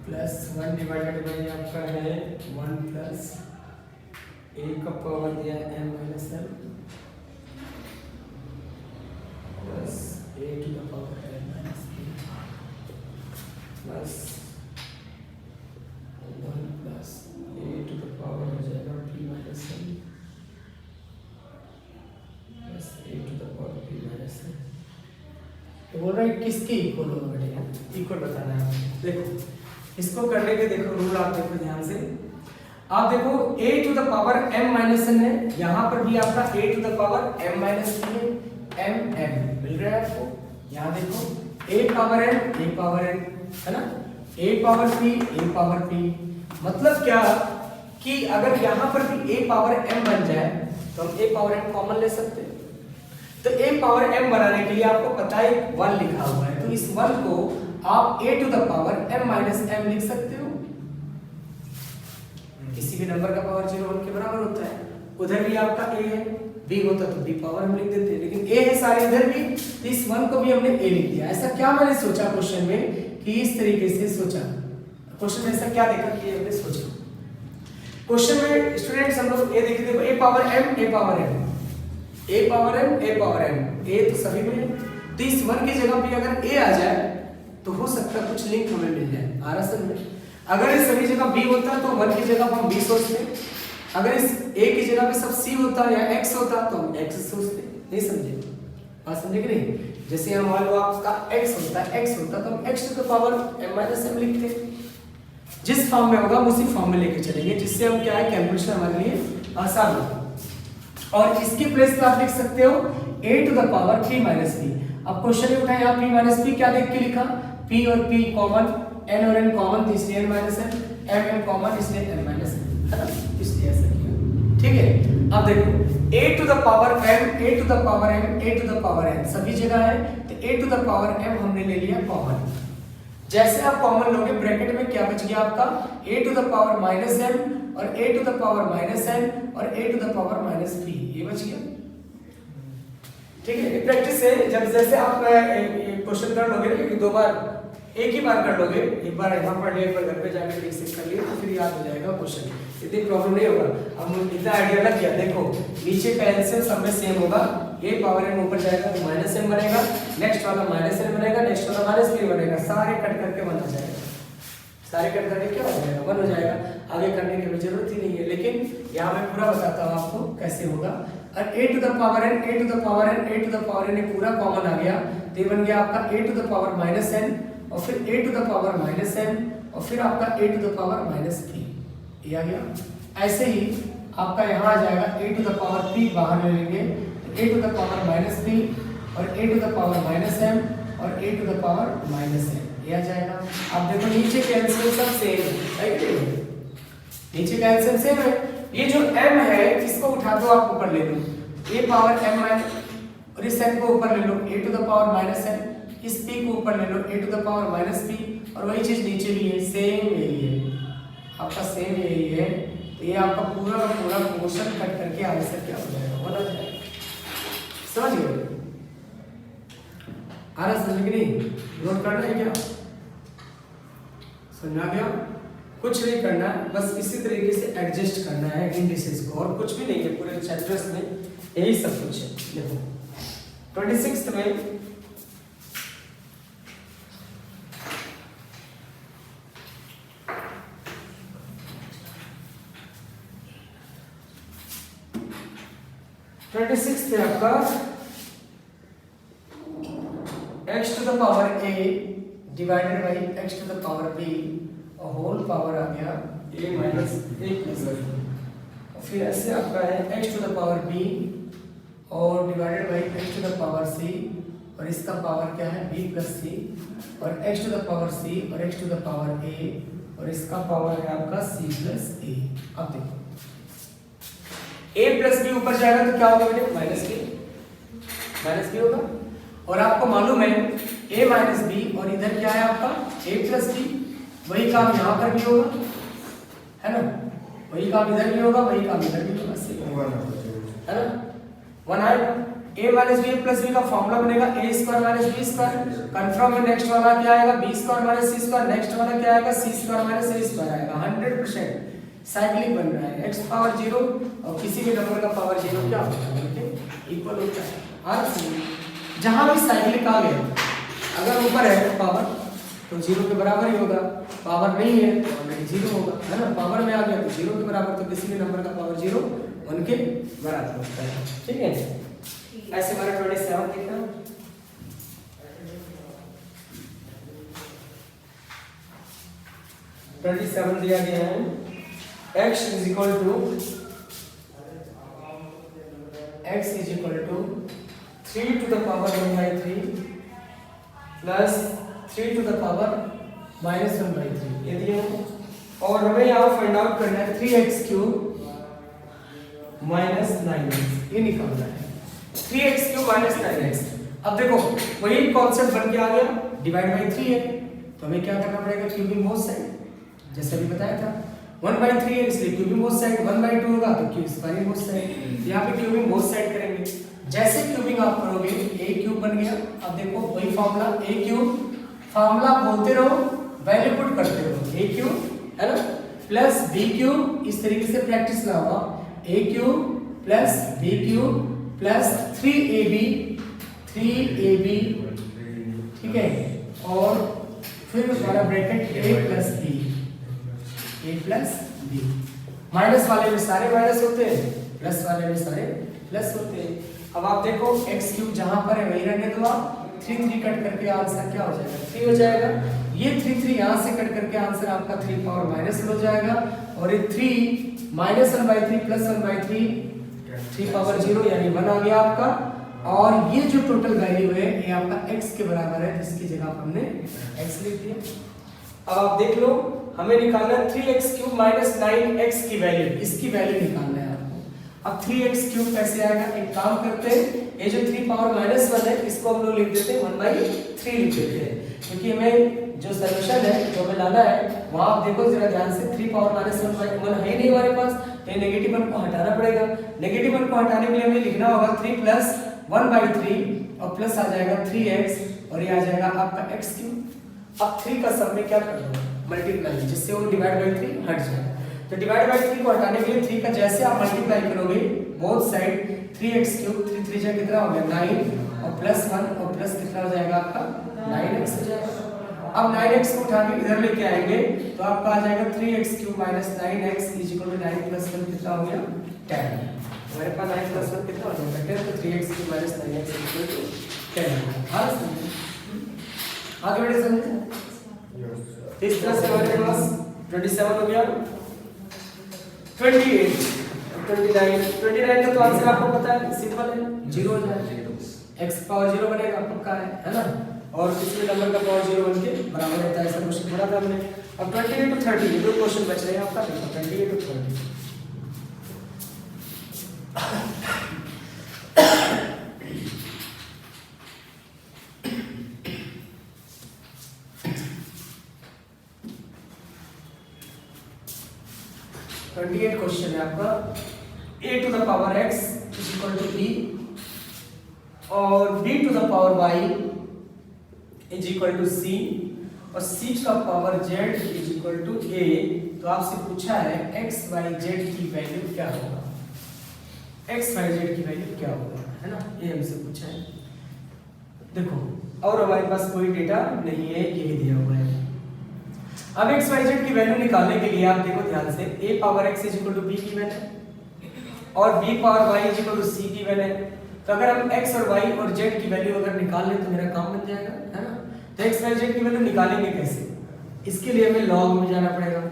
plus 1 divided by आपका है 1 प्लस a का पावर दिया m minus n plus a to the power n minus p plus 1 plus a to the power हो जाएगा p minus n plus a to the power p minus n। तो बोल रहा है किसके इक्वल होगा बेटे, इक्वल बताना है। देखो इसको करने के देखो रूल आप देखो ध्यान से। आप देखो a to the power m minus n है, यहाँ पर भी आपका a to the power m minus p है, m m मिल रहा है आपको। यहाँ देखो a पावर n है ना, a पावर p, मतलब क्या कि अगर यहाँ पर भी a पावर m बन जाए तो हम a पावर m कॉमन ले सकते हैं। तो a पावर m बनाने के लिए आपको पता है 1 लिखा हुआ है, तो इस 1 को आप a to the power m minus m लिख सकते हो। किसी भी नंबर का पावर 0 1 के बराबर होता है। उधर भी आपका a है, b होता तो b पावर हम लिख देते हैं, लेकिन a है सारे इधर भी, तो इस 1 को भी हमने a लिख दिया। ऐसा क्या मैंने सोचा क्वेश्चन में कि इस तरीके से सोचा, क्वेश्चन में ऐसा क्या देखा कि हमने सोचा। क्वेश्चन में स्टूडेंट्स हम लोग a देखते हैं, a power m a power m a तो सभी में है, तो इस 1 की जगह पे अगर a आ जाए तो हो सकता है कुछ लिंक हमें मिल जाए आरएसएन में। अगर इस सभी जगह b होता तो 1 की जगह हम b सोचते, अगर इस a की जगह पे सब c होता या x होता तो हम x सोचते। नहीं समझे बात, समझे कि नहीं? जैसे हम मान लो आपका x होता तो हम x to the power m minus m लिखते, जिस फॉर्म में होगा उसी फॉर्म में लेके चलेंगे, जिससे हम क्या है कैलकुलेशन हमारे लिए आसान होगा। और इसके प्लेस पे आप लिख सकते हो a to the power p minus p। अब क्वेश्चन में उठाए आप p माइनस p क्या देख के लिखा, p और p कॉमन, n और n कॉमन तो इसलिए n minus n, m m common इसलिए n माइनस n, है ना, इसलिए ऐसा किया। ठीक है, अब देखो a to the power m, a to the power m, a to the power n सभी जगह है, तो a to the power m हमने ले लिया कॉमन। जैसे आप कॉमन लोगे ब्रैकेट में क्या बच गया आपका a to the power minus m और a to the power minus n और a to the power minus p, ये बच गया। ठीक है, प्रैक्टिस से जब जैसे आप क्वेश्चन कर लोगे ना, दो बार एक ही बार कर लोगे, एक बार यहाँ पढ़ लिया, एक बार घर पे जाके ठीक से कर लिया तो फिर याद हो जाएगा क्वेश्चन, इतनी प्रॉब्लम नहीं होगा। अब इतना आइडिया लग गया, देखो नीचे का एलसीएम सब में सेम होगा, a पावर m ऊपर जाएगा तो माइनस m बनेगा, नेक्स्ट वाला माइनस n बनेगा, नेक्स्ट वाला माइनस p बनेगा, सारे कट करके बना जाएगा। सारे कट करके क्या हो जाएगा 1 हो जाएगा, आगे करने की जरूरत ही नहीं है। लेकिन यहाँ मैं पूरा बताता हूँ आपको कैसे होगा। और a to the power n, a to the power n, a to the power n पूरा कॉमन आ गया तो ये बन गया आपका a to the power minus n और फिर a to the power minus n और फिर आपका a to the power minus p, ये आ गया। ऐसे ही आपका यहाँ आ जाएगा a to the power p, बाहर ले लेंगे तो a to the power minus p और a to the power minus m और a to the power minus n, ये आ जाएगा। अब देखो नीचे के एलसीएम सब सेम है, नीचे का एलसीएम सेम है। ये जो m है इसको उठा दो, आप ऊपर ले लो a पावर m और इस n को ऊपर ले लो a to the power minus n, इस p को ऊपर ले लो a to the power minus p और वही चीज नीचे भी है, सेम यही है आपका, सेम यही है। तो ये आपका पूरा का पूरा पोर्शन कट करके आंसर क्या हो जाएगा, बन जाएगा। समझ गए? आ रहा समझ में नहीं? नोट करना है क्या? समझ आ गया? कुछ नहीं करना है, बस इसी तरीके से एडजस्ट करना है इंडिसेस को, और कुछ भी नहीं है पूरे चैप्टर्स में, यही सब कुछ है। देखो 26th में आपका x to the power a divided by x to the power b और होल पावर आ गया a minus a plus b, और फिर ऐसे आपका है x to the power b और divided by x to the power c और इसका पावर क्या है b प्लस c और x to the power c और x to the power a और इसका पावर है आपका c प्लस a। अब देखो a प्लस b ऊपर जाएगा तो क्या होगा बेटे, माइनस b होगा। और आपको मालूम है a माइनस b और इधर क्या है आपका a प्लस b, वही काम यहाँ पर भी होगा, है ना, वही काम इधर भी होगा, वही काम इधर भी होगा, है ना, 1 आएगा। a minus b plus b का फॉर्मूला बनेगा a square minus b square, confirm में नेक्स्ट वाला क्या आएगा b square minus c square, next वाला क्या आएगा c square minus a square आएगा। 100% साइक्लिक बन रहा है, x पावर 0 और किसी भी नंबर का पावर 0 क्या होता है, इक्वल होता है। और जहां भी साइक्लिक आ गया, अगर ऊपर है पावर तो 0 के बराबर ही होगा, पावर नहीं है तो ऑलरेडी 0 होगा, है ना, पावर में आ गया तो 0 के बराबर, तो किसी भी नंबर का पावर 0 1 के बराबर होता है। ठीक है, ऐसे हमारा 27 देखना, दिया गया है x is equal to 3 to the power 1 by 3 plus 3 to the power minus 1 by 3 ये दिया है। और हमें यहाँ फाइंड आउट करना है 3x क्यूब माइनस 9x, ये निकालना है 3x क्यूब माइनस 9x। अब देखो वही कॉन्सेप्ट बन के आ गया, डिवाइड बाई 3 है तो हमें क्या करना पड़ेगा, क्यूबिंग बोथ साइड, जैसे अभी बताया था 1 by 3 है इसलिए क्यूबिंग बोथ साइड, 1 by 2 होगा तो क्यूब स्क्वायरिंग बोथ साइड, यहाँ पे क्यूबिंग बोथ साइड करेंगे। जैसे क्यूबिंग आप करोगे a क्यूब बन गया। अब देखो वही फॉर्मूला a क्यूब, फॉर्मूला बोलते रहो, वैल्यू पुट करते रहो, a क्यूब है ना प्लस b क्यूब, इस तरीके से प्रैक्टिस ना होगा, a cube plus b cube plus 3ab, ठीक है, और फिर हमारा bracket a plus b, minus वाले में सारे माइनस होते हैं, प्लस वाले में सारे प्लस होते हैं। अब आप देखो x क्यूब जहां पर है वही रहने दो आप, 3 कट करके आंसर क्या हो जाएगा 3 हो जाएगा। ये 3 यहाँ से कट करके आंसर आपका 3 पावर माइनस हो जाएगा, और ये 3 minus 1 by 3 plus 1 by 3 power 0 यानी 1 आ गया आपका। और ये जो टोटल वैल्यू है ये आपका x के बराबर है, जिसकी जगह पर हमने x लिख दिया। अब आप देख लो हमें निकालना है 3x क्यूब माइनस 9x की वैल्यू, इसकी वैल्यू निकालना है आपको। अब 3x क्यूब कैसे आएगा, एक काम करते हैं, ये जो 3 पावर माइनस 1 है इसको हम लोग लिख देते हैं 1 बाई 3 लिख देते हैं, क्योंकि हमें जो सॉल्यूशन है जो हमें लाना है वहां आप देखो जरा ध्यान से, 3 पावर माइनस 1 है नहीं हमारे पास, तो नेगेटिव 1 को हटाना पड़ेगा। नेगेटिव 1 को हटाने के लिए हमें लिखना होगा 3 प्लस 1 बाई 3 और प्लस आ जाएगा 3x और ये आ जाएगा आपका x क्यूब। अब 3 का सब में क्या करना है मल्टीप्लाई, जिससे वो डिवाइड बाई 3 हट जाए। तो डिवाइड बाई 3 को हटाने के लिए 3 का जैसे आप मल्टीप्लाई करोगे बोथ साइड 3x क्यूब, 3 3 जा कितना हो गया 9 और प्लस 1 और प्लस कितना हो जाएगा आपका 9x हो जाएगा। अब 9x को उठा के इधर लेके आएंगे तो आपका आ जाएगा 3x³ minus 9x equal to 9 plus 1 कितना हो गया 10। हमारे पास 9 प्लस 1 कितना हो जाएगा 10, तो 3x³ minus 9x equal to 10। हाँ समझे, आगे बढ़े समझे। इस तरह से हमारे पास 27 हो गया, 28 29 का तो आंसर आपको पता है, सिंपल है, 0 हो जाएगा, x पावर 0 बनेगा, पक्का है ना। और किसी भी नंबर का पावर 0 बन के बराबर होता है, ऐसा क्वेश्चन पढ़ा था हमने। अब 28 to 30 ये दो क्वेश्चन बच रहे हैं आपका, देखो 28 to 30। क्वेश्चन है आपका, a to the power x is equal to b और b to the power y is equal to c और c का power z is equal to a। तो आपसे पूछा है x y z की वैल्यू क्या होगा, x y z की वैल्यू क्या होगा, है ना, ये हमसे पूछा है। देखो और हमारे पास कोई डेटा नहीं है, यही दिया हुआ है। अब x y z की वैल्यू निकालने के लिए आप देखो ध्यान से, a power x is equal to b given है और b power y is equal to c गिवन है। तो अगर हम x और y और z की वैल्यू अगर निकाल लें तो मेरा काम बन जाएगा, है ना। तो x y z की वैल्यू निकालेंगे कैसे, इसके लिए हमें लॉग में जाना पड़ेगा।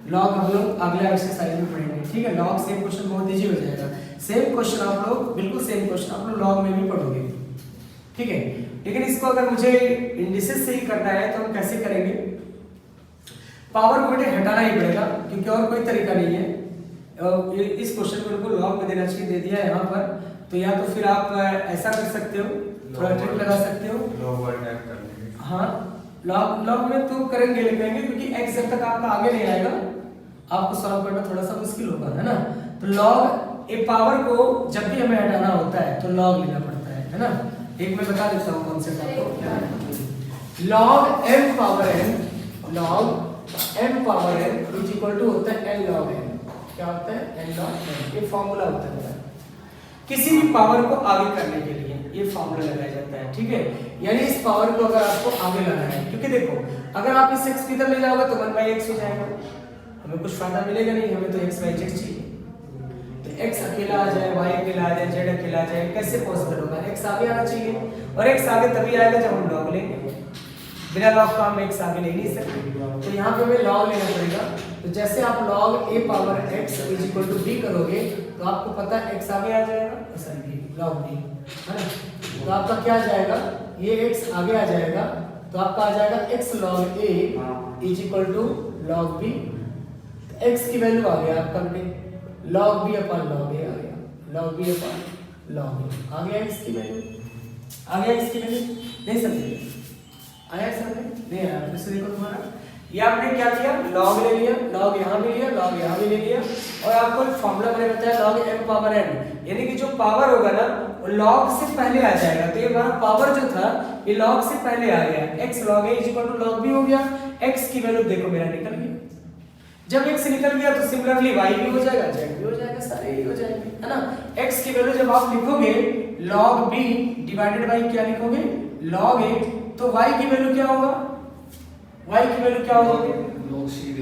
लॉग हम लोग अगला एक्सरसाइज में पढ़ेंगे, ठीक है। लॉग सेम क्वेश्चन बहुत इजी हो जाएगा, सेम क्वेश्चन आप लोग बिल्कुल सेम क्वेश्चन आप लोग लॉग में भी पढ़ोगे, ठीक है। लेकिन इसको अगर मुझे इंडिसेस से ही करना है तो हम कैसे करेंगे, पावर को बेटे हटाना ही पड़ेगा क्योंकि और कोई तरीका नहीं है। इस क्वेश्चन को बिल्कुल लॉग में देना चाहिए, दे दिया है यहाँ पर, तो या तो फिर आप ऐसा कर सकते हो, थोड़ा ट्रिक लगा सकते हो, लॉग वन टाइप कर लेंगे। हाँ लॉग में तो करेंगे लिखेंगे क्योंकि x जब तक आपका आगे नहीं आएगा आपको सॉल्व करना थोड़ा सा मुश्किल होगा, है ना। तो लॉग ए पावर को जब भी हमें हटाना होता है तो लॉग लेना पड़ता है ना। एक मैं बता देता हूँ कॉन्सेप्ट आपको, log m power n, log m power n is equal to होता है n log n। क्या होता है n log n, ये फॉर्मूला होता है किसी भी पावर को आगे करने के लिए, ये फॉर्मूला लगाया जाता है, ठीक है। यानी इस पावर को अगर आपको आगे लाना है, क्योंकि देखो अगर आप इस x की तरफ ले जाओगे तो 1/x हो जाएगा, हमें कुछ फायदा मिलेगा नहीं, हमें तो x y z चाहिए। तो x अकेला आ जाए, y अकेला आ जाए, z अकेला आ जाए, कैसे पॉसिबल होगा, x आगे आना चाहिए और x आगे तभी आएगा जब हम लॉग लेंगे, बिना लॉग का हम x आगे ले नहीं सकते। तो यहाँ पे हमें लॉग लेना पड़ेगा। तो जैसे आप log a power x is equal to b करोगे तो आपको पता है x आगे आ जाएगा, सॉरी लॉग b, है ना। तो आपका क्या आ जाएगा, ये x आगे आ जाएगा तो आपका आ जाएगा x log a is equal to log b। x की वैल्यू आ गया आपका बेटे log b upon log a आ गया, log b upon log a आ गया, x की वैल्यू आ गया, x की वैल्यू नहीं समझे, आया समझ नहीं आया, फिर से देखो तुम्हारा ये आपने क्या किया, लॉग ले लिया, लॉग यहाँ भी लिया, लॉग यहाँ भी ले लिया और आपको एक फॉर्मूला मैंने बताया लॉग m पावर n, यानी कि जो पावर होगा ना वो लॉग से पहले आ जाएगा। तो ये हमारा पावर जो था ये लॉग से पहले आ गया, x log a is equal to log b हो गया। x की वैल्यू देखो मेरा निकल गया, जब x निकल गया तो सिमिलरली y भी हो जाएगा, z भी हो जाएगा, सारे ही हो जाएंगे, है ना। x की वैल्यू जब आप लिखोगे log b डिवाइडेड बाय क्या लिखोगे log a, तो y की वैल्यू क्या होगा, y की वैल्यू क्या होगी लॉग सी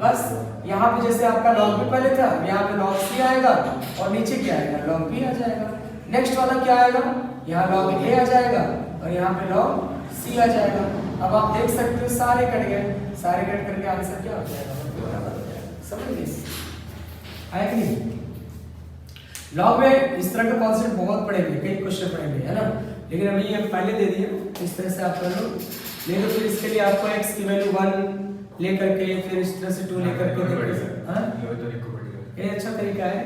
बस यहाँ पे जैसे आपका log b पहले था, यहाँ पे log c आएगा और नीचे क्या आएगा log b आ जाएगा। नेक्स्ट वाला क्या आएगा, यहाँ log a आ जाएगा और यहाँ पे log c आ जाएगा। अब आप देख सकते हो सारे कट गए, सारे कट करके आंसर क्या हो जाएगा, बराबर हो जाएगा, समझ गए आया कि नहीं। लॉग में इस तरह के कॉन्सेप्ट बहुत पढ़ेंगे, कई क्वेश्चन पढ़ेंगे, है ना। लेकिन अभी ये पहले दे दिए, इस तरह से आप कर लो, नहीं तो फिर इसके लिए आपको x की वैल्यू 1 लेकर के फिर इस तरह से 2 लेकर के, हां ये अच्छा तरीका है,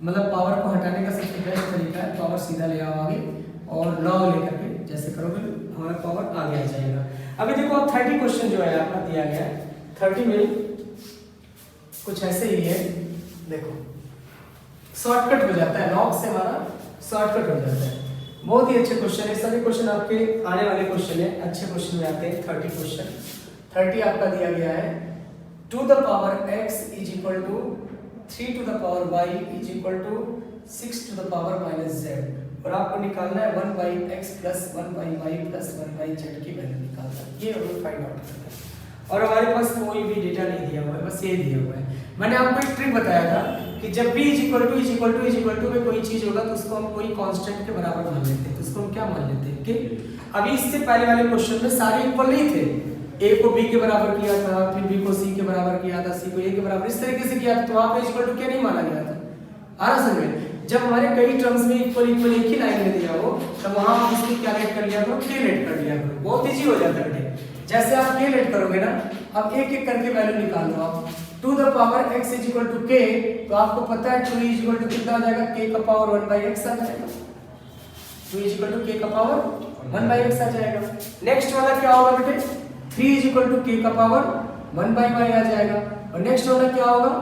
मतलब पावर को हटाने का सबसे बेस्ट तरीका है, पावर सीधा ले आओ आगे और लॉग लेकर के जैसे करोगे हमारा पावर आगे आ जाएगा। अभी देखो अब 30 क्वेश्चन जो है आपका दिया गया है, 30 में कुछ ऐसे ही है, देखो शॉर्टकट हो जाता है, लॉग से हमारा शॉर्टकट हो जाता है। बहुत ही अच्छे क्वेश्चन है, सभी क्वेश्चन आपके आने वाले क्वेश्चन है, अच्छे क्वेश्चन में आते हैं। 30 क्वेश्चन 30 आपका दिया गया है, two the power x is equal to 3 two the power y is equal to 6 two the power minus z। और आपको निकालना है 1/x plus 1/y plus 1/z की वैल्यू निकालना है। ये हमें फाइंड आउट करना है और हमारे पास कोई भी डेटा नहीं दिया हुआ है, बस ये दिया हुआ है। मैंने आपको एक ट्रिक बताया था कि जब भी में कोई चीज होगा तो उसको हम कोई कांस्टेंट के बराबर मान लेते हैं। तो उसको हम क्या मान लेते हैं कि अभी इससे पहले वाले क्वेश्चन में सारे इक्वल नहीं थे। a को b के बराबर किया था, फिर b को c के बराबर किया था, c को a के बराबर, इस तरीके से किया था। तो वहां पे इक्वल टू क्या नहीं माना गया था। आ रहा समझ में? जब हमारे कई टर्म्स में इक्वल एक ही लाइन में दिया हो तब वहां आप इसको क्या लेट कर लिया करो, k लेट कर लिया करो, बहुत इजी हो जाता है। जैसे आप k लेट करोगे ना, अब एक एक करके वैल्यू निकाल लो आप। Two the power x is equal to k, तो आपको पता है 2 इज इक्वल टू कितना आ जाएगा, k का पावर 1/x आ जाएगा। 2 इज इक्वल टू k का पावर 1/x आ जाएगा। नेक्स्ट वाला क्या होगा बेटे, 3 इज इक्वल टू k का पावर 1/y आ जाएगा। और नेक्स्ट वाला क्या होगा,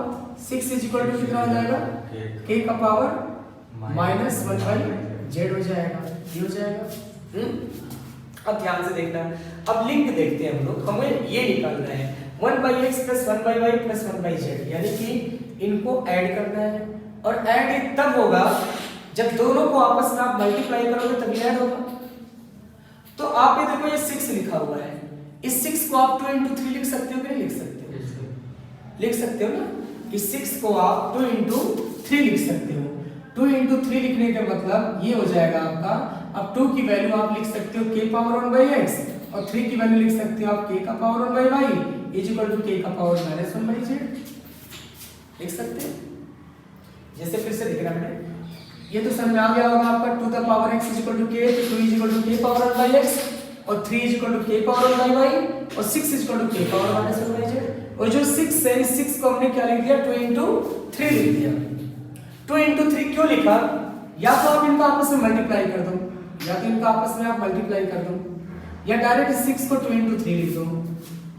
6 इज इक्वल टू कितना आ जाएगा, k का पावर -1/z हो जाएगा। ये हो जाएगा। अब ध्यान से देखना, अब लिंक देखते हैं हम लोग। हमें ये निकालना है 1/x plus 1/y plus 1/z, यानी कि इनको ऐड करना है। और ऐड तब होगा जब दोनों को आपस में आप मल्टीप्लाई करोगे तभी ऐड होगा। तो आप ये देखो, ये 6 लिखा हुआ है, इस 6 को आप 2 into 3 लिख सकते हो कि नहीं लिख सकते हो? लिख सकते हो ना। इस 6 को आप 2 into 3 लिख सकते हो। 2 into 3 लिखने का मतलब ये हो जाएगा आपका, अब 2 की वैल्यू आप लिख सकते हो k पावर 1/x और 3 की वैल्यू लिख सकते हो आप k का power 1/y is equal to k का पावर -1/z लिख सकते हैं। जैसे फिर से लिख रहा है, ये तो समझ में आ गया होगा आपका। 2 the power x is equal to k, तो 2 is equal to k power 1/x और 3 is equal to k power 1/y और 6 is equal to k power -1/z। और जो 6 है, इस 6 को हमने क्या लिख दिया, 2 into 3 लिख दिया। 2 into 3 क्यों लिखा, या तो आप इनको आपस में मल्टीप्लाई कर दो, या तो इनको आपस में आप मल्टीप्लाई कर दो, या डायरेक्ट 6 को 2 into 3 लिख दो।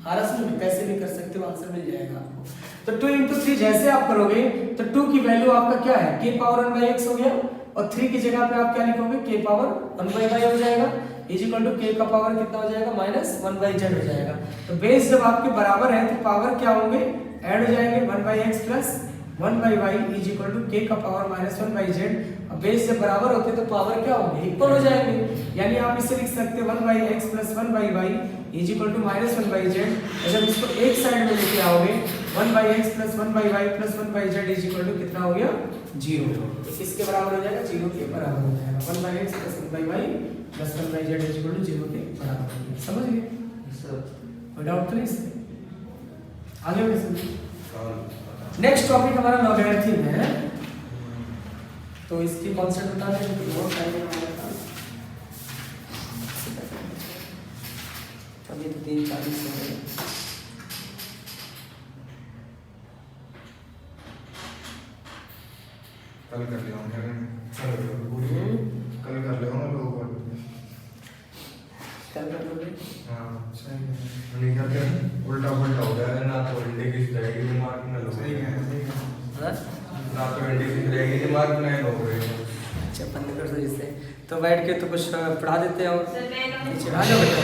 आरस में कैसे भी कर सकते हो, आंसर मिल जाएगा आपको। तो 2 into 3 जैसे आप करोगे तो 2 की वैल्यू आपका क्या है, k पावर 1/x हो गया और 3 की जगह पे आप क्या लिखोगे, k पावर 1/y हो जाएगा इज इक्वल टू k का पावर कितना हो जाएगा, -1/z हो जाएगा। तो बेस जब आपके बराबर है तो पावर क्या होंगे, ऐड हो जाएंगे। 1/x plus 1/y is equal to k का पावर -1/z। अब बेस जब बराबर होते तो पावर क्या होंगे, इक्वल हो जाएंगे। यानी आप इसे लिख सकते हैं 1/x plus 1/y is equal to -1/z। और जब इसको एक साइड में लेके आओगे 1/x plus 1/y plus 1/z is equal to कितना हो गया, 0। तो किसके बराबर हो जाएगा, 0 के बराबर हो जाएगा। 1/x plus 1/y plus 1/z is equal to 0 के बराबर हो गया। समझ गए? कोई डाउट तो नहीं इसमें? आगे बढ़े समझिए। नेक्स्ट टॉपिक हमारा लॉगरिथम है, तो इसकी कॉन्सेप्ट बता दें कि बहुत सारे हमारे पास अभी तो 3:40 हो गए। कल कर लिया हूँ, कल कर लिया हूँ लोगों को। कल कर लोगे? हाँ सही है, नहीं करते उल्टा पुल्टा हो गया ना, तो इंडे की रहेगी दिमाग में लोग। सही है ना, तो इंडे की रहेगी दिमाग में नहीं लोग। अच्छा बंद कर दो जिससे, तो बैठ के तो कुछ पढ़ा देते हैं। और सर मैं पीछे आ जाओ बेटा।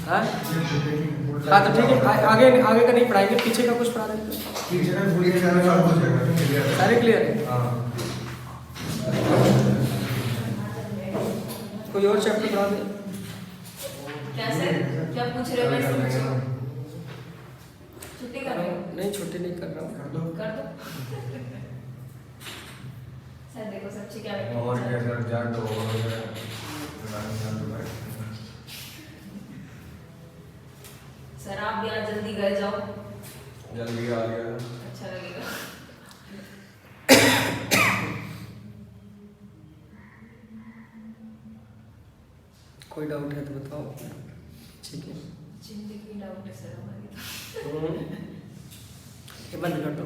हाँ हाँ तो ठीक है, आगे आगे का नहीं पढ़ाएंगे, पीछे का कुछ पढ़ा देते हैं। सारे क्लियर है? हाँ कोई और चैप्टर पढ़ा दे। क्या सर, क्या पूछ रहे हो? मैं समझ छुट्टी कर रहे हो? नहीं छुट्टी नहीं कर रहा हूँ, कर दो। सर देखो सच्ची क्या है। और क्या सर, जाट तो हो गया। सर आप भी आज जल्दी घर जाओ, जल्दी आ गया। अच्छा लगेगा। कोई डाउट है तो बताओ। ठीक है, जिंदगी डाउट है सर हमारी। ये बंद कर दो।